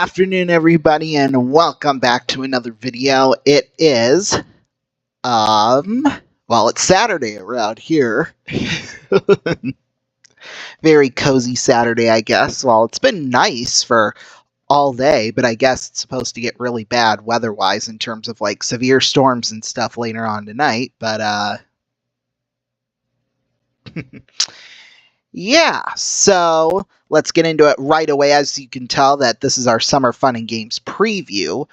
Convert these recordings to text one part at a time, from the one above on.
afternoon, everybody, and welcome back to another video. It is, well, it's Saturday around here. Very cozy Saturday, I guess. Well, it's been nice for all day, but I guess it's supposed to get really bad weather-wise in terms of, like, severe storms and stuff later on tonight, but, yeah, so let's get into it right away. As you can tell that this is our Summer Fun and Games preview.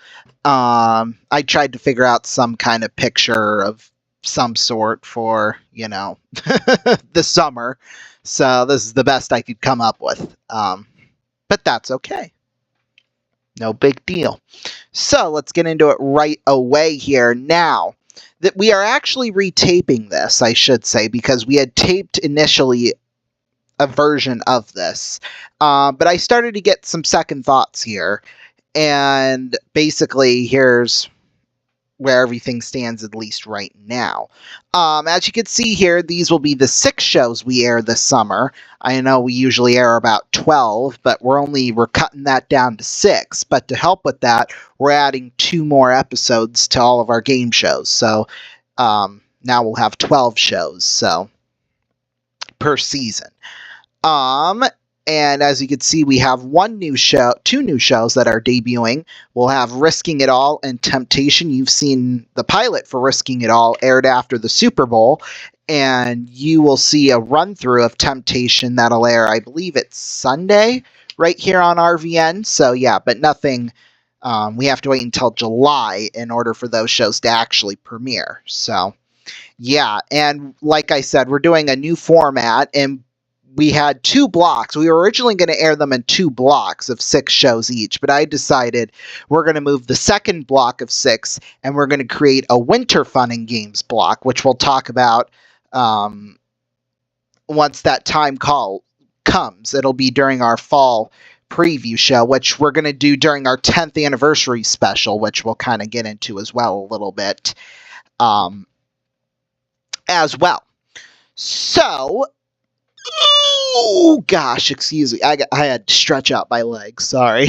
I tried to figure out some kind of picture of some sort for, the summer. So this is the best I could come up with. But that's okay. No big deal. So let's get into it right away here. Now, that we are actually retaping this, I should say, because we had taped initially a version of this. But I started to get some second thoughts here. And basically, here's where everything stands, at least right now. As you can see here, these will be the 6 shows we air this summer. I know we usually air about 12, but we're cutting that down to 6. But to help with that, we're adding 2 more episodes to all of our game shows. So now we'll have 12 shows per season. And as you can see, we have 2 new shows that are debuting. We'll have Risking It All and Temptation. You've seen the pilot for Risking It All aired after the Super Bowl, and you will see a run-through of Temptation that'll air, I believe it's Sunday, right here on RVN. So yeah, but nothing, we have to wait until July in order for those shows to actually premiere. So yeah, and like I said, we're doing a new format, and we had 2 blocks. We were originally going to air them in 2 blocks of 6 shows each, but I decided we're going to move the second block of 6, and we're going to create a Winter Fun and Games block, which we'll talk about once that time call comes. It'll be during our fall preview show, which we're going to do during our 10th anniversary special, which we'll kind of get into as well a little bit as well. So, oh gosh, excuse me. I had to stretch out my legs. Sorry.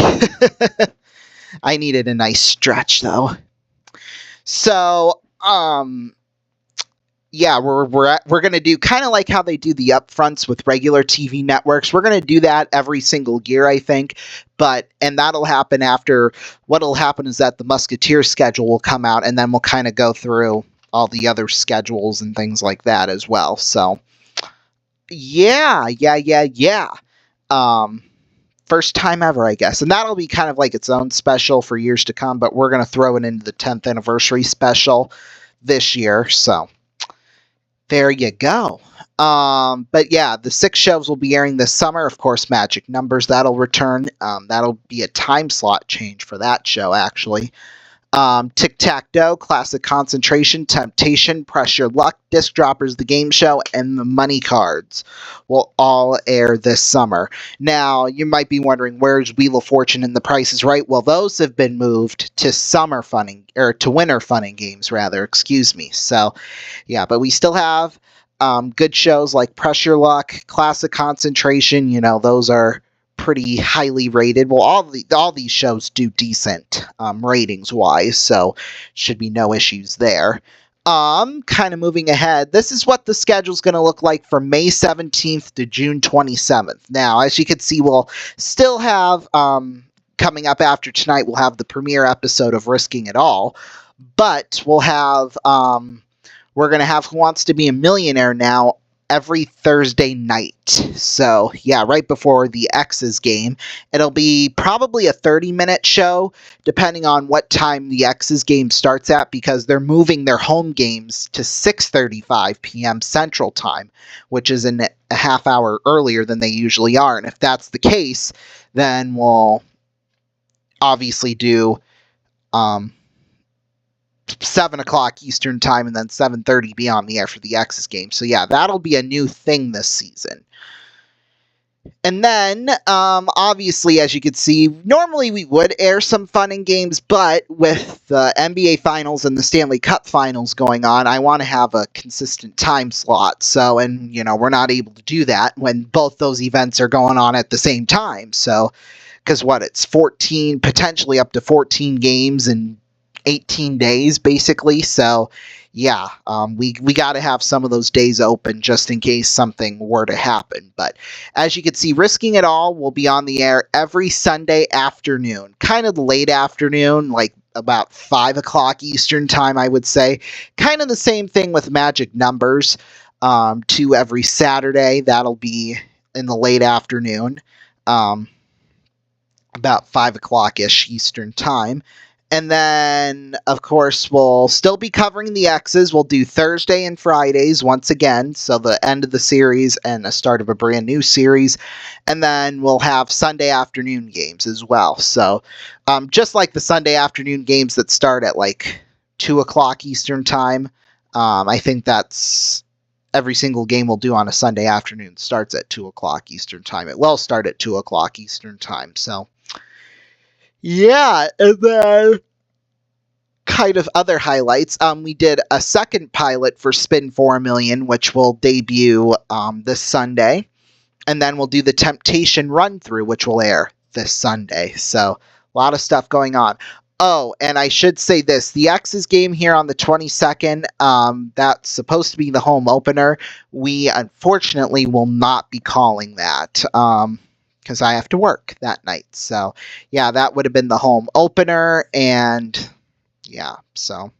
I needed a nice stretch though. So, yeah, we're gonna do kind of like how they do the upfronts with regular TV networks. We're gonna do that every single year, I think. And that'll happen after. What'll happen is that the Musketeer schedule will come out, and then we'll kind of go through all the other schedules and things like that as well. So. Yeah. First time ever, I guess. And that'll be kind of like its own special for years to come, but we're going to throw it into the 10th anniversary special this year. So, there you go. But yeah, the 6 shows will be airing this summer. Of course, Magic Numbers, that'll return. That'll be a time slot change for that show, actually. Tic-Tac-Toe, Classic Concentration, Temptation, Press Your Luck, Disc Droppers, The Game Show, and the Money Cards will all air this summer. Now, you might be wondering, where's Wheel of Fortune and The Price is Right? Well, those have been moved to to Winter Fun and Games, rather, excuse me. So, yeah, but we still have good shows like Press Your Luck, Classic Concentration, those are pretty highly rated. Well, all these shows do decent ratings wise, so should be no issues there. Kind of moving ahead, this is what the schedule's going to look like from May 17th to June 27th. Now, as you can see, we'll still have coming up after tonight, we'll have the premiere episode of Risking It All, but we'll have we're going to have Who Wants to Be a Millionaire now every Thursday night. So, yeah, right before the X's game. It'll be probably a 30-minute show, depending on what time the X's game starts at, because they're moving their home games to 6:35 p.m. Central Time, which is a half hour earlier than they usually are. And if that's the case, then we'll obviously do 7 o'clock Eastern Time, and then 7:30 be on the air for the X's game. So yeah, that'll be a new thing this season. And then, obviously, as you can see, normally we would air some fun and games, but with the NBA Finals and the Stanley Cup Finals going on, I want to have a consistent time slot. So, and, we're not able to do that when both those events are going on at the same time. So, because it's 14, potentially up to 14 games in 18 days, basically. So, yeah, we got to have some of those days open just in case something were to happen. But as you can see, Risking It All will be on the air every Sunday afternoon, kind of late afternoon, like about 5 o'clock Eastern time, I would say. Kind of the same thing with Magic Numbers, 2 every Saturday. That'll be in the late afternoon, about 5 o'clock-ish Eastern time. And then, of course, we'll still be covering the X's. We'll do Thursday and Fridays once again, so the end of the series and the start of a brand new series. And then we'll have Sunday afternoon games as well. So just like the Sunday afternoon games that start at like 2 o'clock Eastern time, I think that's every single game we'll do on a Sunday afternoon starts at 2 o'clock Eastern time. It will start at 2 o'clock Eastern time, so... yeah, and then kind of other highlights. We did a second pilot for Spin for a Million, which will debut this Sunday. And then we'll do the Temptation run-through, which will air this Sunday. So, a lot of stuff going on. Oh, and I should say this. The X's game here on the 22nd, that's supposed to be the home opener. We, unfortunately, will not be calling that. Because I have to work that night. So, yeah, that would have been the home opener, and yeah, so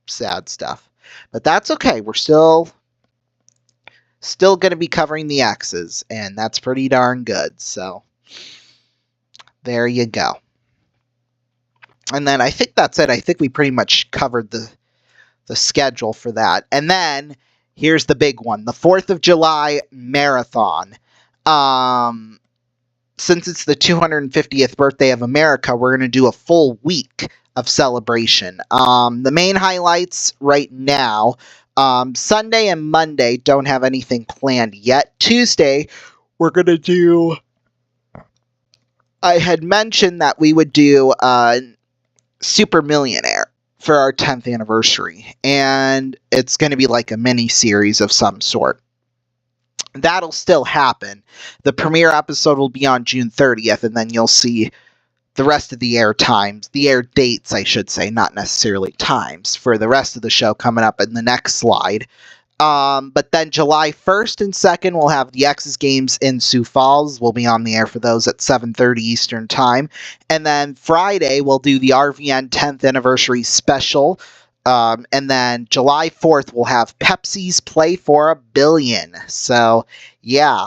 sad stuff. But that's okay. We're still going to be covering the X's, and that's pretty darn good. So, there you go. And then I think that's it. I think we pretty much covered the schedule for that. And then, here's the big one. The 4th of July Marathon. Since it's the 250th birthday of America, we're going to do a full week of celebration. The main highlights right now, Sunday and Monday don't have anything planned yet. Tuesday, we're going to do... I had mentioned that we would do Super Millionaire for our 10th anniversary, and it's going to be like a mini-series of some sort. That'll still happen. The premiere episode will be on June 30th, and then you'll see the rest of the air times, the air dates, I should say, not necessarily times, for the rest of the show coming up in the next slide. But then July 1st and 2nd, we'll have the X's games in Sioux Falls. We'll be on the air for those at 7:30 Eastern Time. And then Friday, we'll do the RVN 10th Anniversary Special. And then July 4th, we'll have Pepsi's Play for a Billion. So, yeah.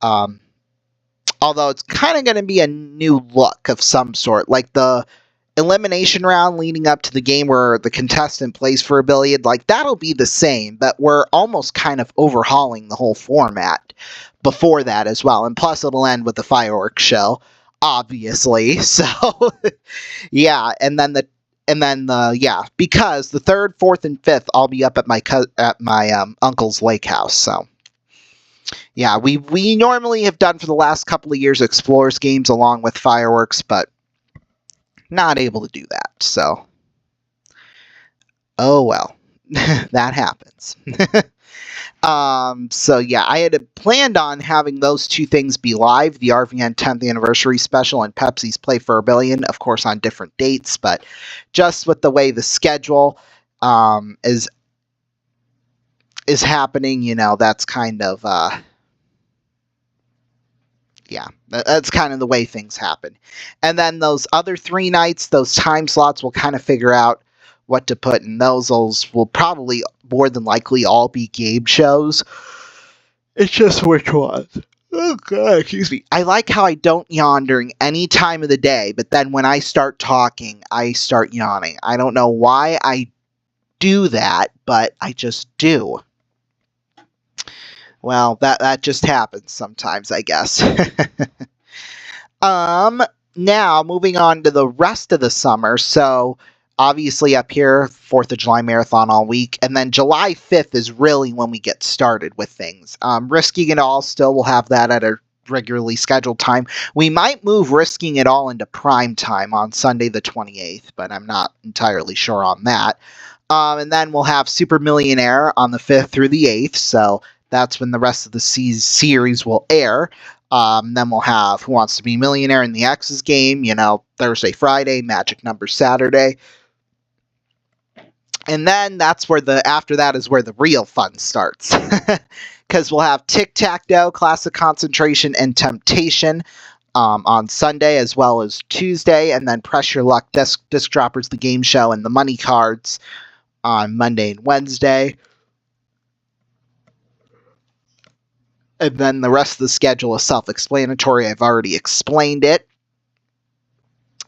Although it's kind of going to be a new look of some sort. Like the elimination round leading up to the game where the contestant plays for a billion. Like, that'll be the same. But we're almost kind of overhauling the whole format before that as well. And plus, it'll end with the fireworks show, obviously. So, yeah. And then because the 3rd, 4th, and 5th, I'll be up at my uncle's lake house. So, yeah, we normally have done for the last couple of years Explorers games along with fireworks, but not able to do that. So, oh well, that happens. So yeah, I had planned on having those two things be live, the RVN 10th Anniversary Special and Pepsi's Play for a Billion, of course on different dates, but just with the way the schedule is happening, you know, that's kind of, yeah, that's kind of the way things happen. And then those other 3 nights, those time slots, we'll kind of figure out what to put in those. Those will probably more than likely all be game shows. It's just which ones. Oh god, excuse me. I like how I don't yawn during any time of the day, but then when I start talking, I start yawning. I don't know why I do that, but I just do. Well, that just happens sometimes, I guess. Now, moving on to the rest of the summer. So, obviously up here, 4th of July Marathon all week. And then July 5th is really when we get started with things. Risking It All still will have that at a regularly scheduled time. We might move Risking It All into prime time on Sunday the 28th, but I'm not entirely sure on that. And then we'll have Super Millionaire on the 5th through the 8th, so that's when the rest of the series will air. Then we'll have Who Wants to Be a Millionaire in the X's game, Thursday, Friday, Magic Number Saturday. And then after that is where the real fun starts. Because we'll have Tic-Tac-Toe, Classic Concentration, and Temptation on Sunday as well as Tuesday. And then Press Your Luck, Disc Droppers, the game show, and the money cards on Monday and Wednesday. And then the rest of the schedule is self-explanatory. I've already explained it.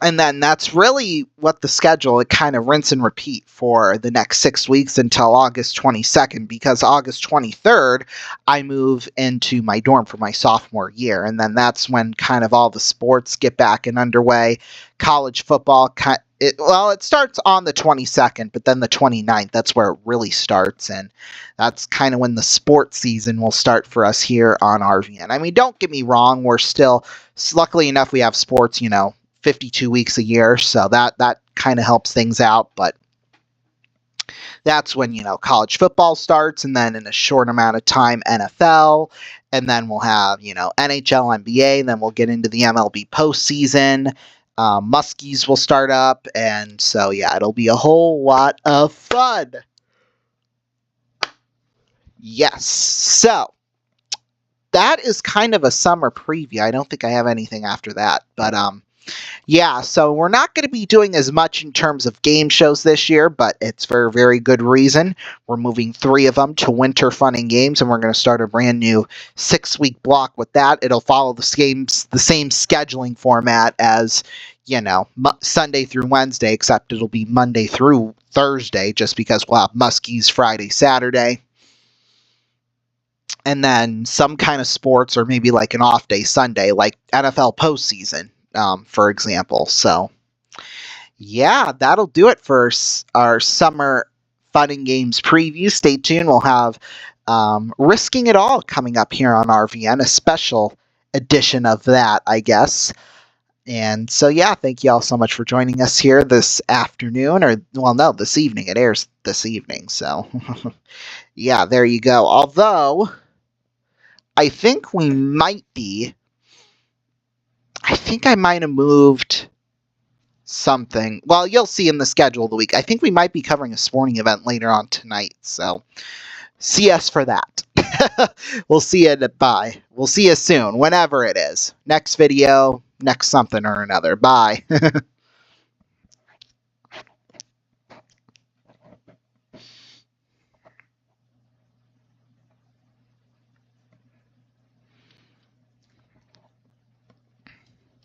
And then that's really what the schedule, it kind of rinse and repeat for the next 6 weeks until August 22nd, because August 23rd, I move into my dorm for my sophomore year. And then that's when kind of all the sports get back and underway. College football, it starts on the 22nd, but then the 29th, that's where it really starts. And that's kind of when the sports season will start for us here on RVN. I mean, don't get me wrong, we're still, luckily enough, we have sports, 52 weeks a year, so that kind of helps things out. But that's when college football starts, and then in a short amount of time NFL, and then we'll have NHL, NBA, then we'll get into the MLB postseason. Muskies will start up, and so yeah, it'll be a whole lot of fun. Yes, so that is kind of a summer preview. I don't think I have anything after that, but yeah, so we're not going to be doing as much in terms of game shows this year, but it's for a very good reason. We're moving 3 of them to Winter Fun and Games, and we're going to start a brand new 6-week block with that. It'll follow the same scheduling format as, Sunday through Wednesday, except it'll be Monday through Thursday, just because we'll have Muskies Friday, Saturday. And then some kind of sports, or maybe like an off day Sunday, like NFL postseason. For example. So, yeah, that'll do it for our summer fun and games preview. Stay tuned. We'll have Risking It All coming up here on RVN, a special edition of that, I guess. And so, yeah, thank you all so much for joining us here this afternoon, or, well, no, this evening. It airs this evening. So, yeah, there you go. Although, I think I might have moved something. Well, you'll see in the schedule of the week. I think we might be covering a sporting event later on tonight, so see us for that. We'll see you bye. We'll see you soon, whenever it is. Next video, next something or another. Bye.